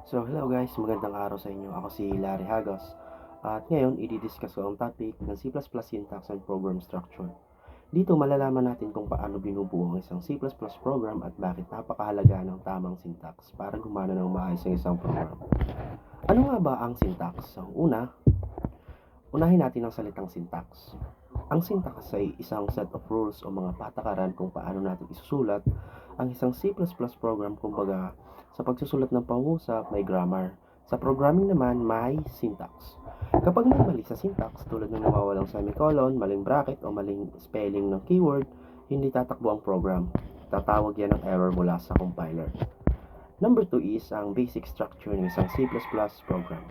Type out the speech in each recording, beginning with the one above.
So, hello guys, magandang araw sa inyo. Ako si Larry Hagos. At ngayon, i-discuss ko ang topic ng C++ syntax and program structure. Dito malalaman natin kung paano binubuo ang isang C++ program at bakit napakahalaga ng tamang syntax para gumana ng maayos ang isang program. Ano nga ba ang syntax? So, unahin natin ang salitang syntax. Ang syntax ay isang set of rules o mga patakaran kung paano natin isusulat ang isang C++ program. Kumbaga, sa pagsusulat ng pangusap, may grammar. Sa programming naman, may syntax. Kapag may mali sa syntax, tulad ng nawawalang semicolon, maling bracket o maling spelling ng keyword, hindi tatakbo ang program. Tatawag yan ng error mula sa compiler. Number 2 is ang basic structure ng isang C++ program.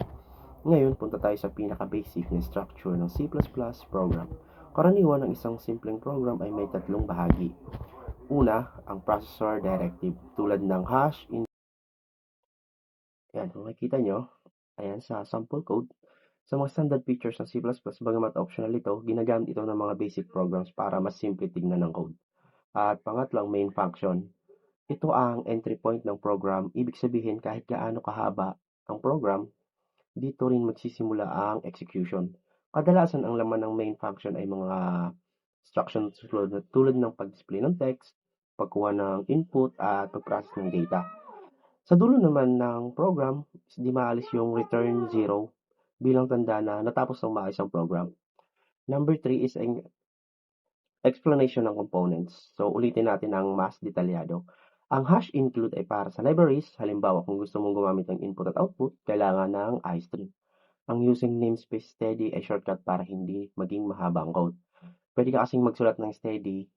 Ngayon, punta tayo sa pinaka-basic na structure ng C++ program. Karaniwan ng isang simpleng program ay may tatlong bahagi. Una, ang processor directive tulad ng hash. Yan, kung makikita nyo, ayan sa sample code, sa mga standard features ng C++, bagamat optional ito, ginagamit ito ng mga basic programs para mas simple tignan ng code. At pangatlo, main function. Ito ang entry point ng program. Ibig sabihin, kahit gaano kahaba ang program, dito rin magsisimula ang execution. Kadalasan ang laman ng main function ay mga instructions tulad ng pag-display ng text, pagkuha ng input at pag-process ng data. Sa dulo naman ng program, di maalis yung return 0 bilang tanda na natapos ng maayos ang program. Number 3 is ang explanation ng components. So, ulitin natin ang mas detalyado. Ang hash include ay para sa libraries. Halimbawa, kung gusto mong gumamit ng input at output, kailangan ng iString. Ang using namespace steady ay shortcut para hindi maging mahaba ang code. Pwede ka kasing magsulat ng steady,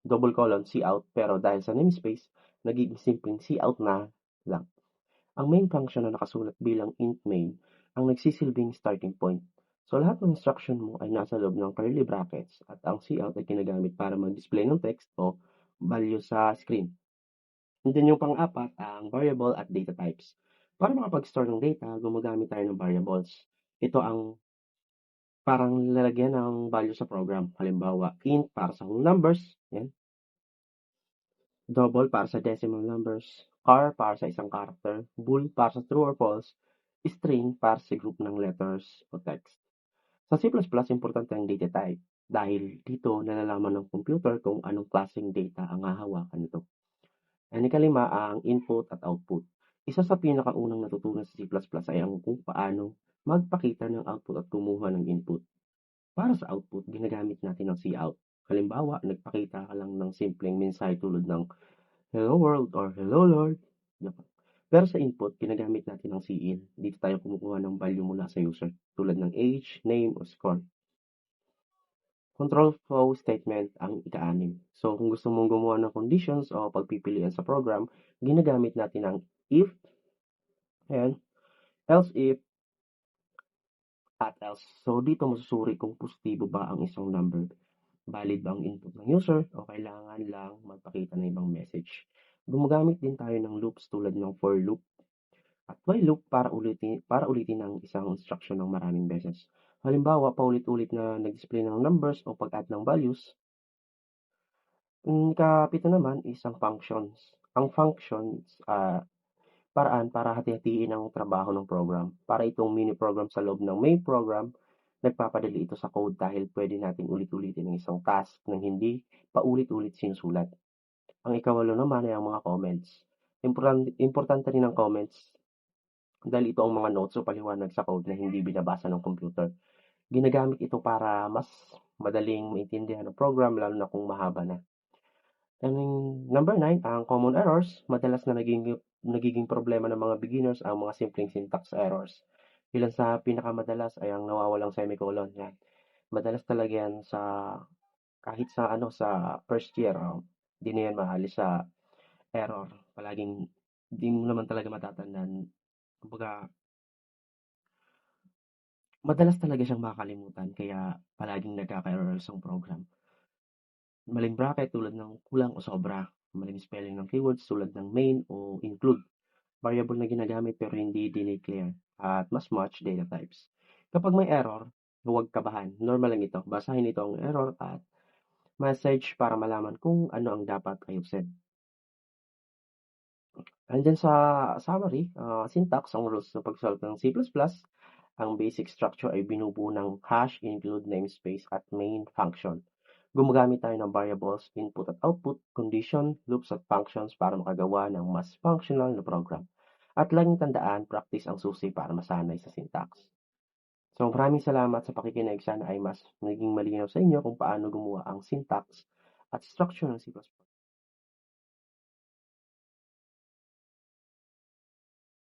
double colon, cout, pero dahil sa namespace, nagiging simpleng cout na lang. Ang main function na nakasulat bilang int main ang nagsisilbing starting point. So lahat ng instruction mo ay nasa loob ng curly brackets at ang cout ay ginagamit para mag-display ng text o value sa screen. And then yung pang-apat, ang variable at data types. Para makapag-store ng data, gumagamit tayo ng variables. Ito ang parang lalagyan ng value sa program. Halimbawa, int para sa whole numbers, yan. Double para sa decimal numbers, char para sa isang character, bool para sa true or false, string para sa group ng letters o text. Sa C++, importante ang data type dahil dito nalalaman ng computer kung anong klaseng data ang hahawakan nito. And ikalima, ang input at output. Isa sa pinakaunang natutunan sa C++ ay ang kung paano magpakita ng output at kumuha ng input. Para sa output, ginagamit natin ang cout. Halimbawa, nagpakita ka lang ng simpleng mensahe tulad ng Hello World or Hello Lord. Pero sa input, ginagamit natin ang cin. Dito tayo kumukuha ng value mula sa user tulad ng age, name, o score. Control flow statement ang ika-6. So, kung gusto mong gumawa ng conditions o pagpipilian sa program, ginagamit natin ang if, and else if, at else. So, dito masusuri kung positibo ba ang isang number. Valid ba ang input ng user o kailangan lang magpakita ng ibang message. Gumagamit din tayo ng loops tulad ng for loop at while loop para ulitin ang isang instruction ng maraming beses. Halimbawa, paulit-ulit na nag-display ng numbers o pag-add ng values. Ikapito naman is ang functions. Ang functions, paraan para hati-hatiin ang trabaho ng program. Para itong mini program sa loob ng main program, nagpapadali ito sa code dahil pwede nating ulit-ulitin ang isang task nang hindi paulit-ulit sinusulat. Ang ikawalo naman ay ang mga comments. Importante rin ang comments dahil ito ang mga notes o paliwanag sa code na hindi binabasa ng computer. Ginagamit ito para mas madaling maintindihan ng program lalo na kung mahaba na. And number 9, ang common errors. Madalas na nagiging problema ng mga beginners ang mga simpleng syntax errors. Ilan sa pinakamadalas ay ang nawawalang semicolon. Yan. Madalas talaga yan kahit sa first year, di na yan maalis sa error. Palaging di mo naman talaga matatandaan. Kumbaga, madalas talaga siyang makakalimutan kaya palaging nagkaka-error ang program. Maling bracket tulad ng kulang o sobra. Maling spelling ng keywords tulad ng main o include. Variable na ginagamit pero hindi dineclare. At mas much data types. Kapag may error, huwag kabahan. Normal lang ito. Basahin ito ang error at message para malaman kung ano ang dapat ayusin. Andiyan sa summary, syntax ang rules ng pagsusulat ng C++. Ang basic structure ay binubuo ng hash, include, namespace, at main function. Gumagamit tayo ng variables, input at output, condition, loops at functions para makagawa ng mas functional na program. At laging tandaan, practice ang susi para masanay sa syntax. So maraming salamat sa pakikinig. Sana ay mas naging malinaw sa inyo kung paano gumawa ang syntax at structure ng C++.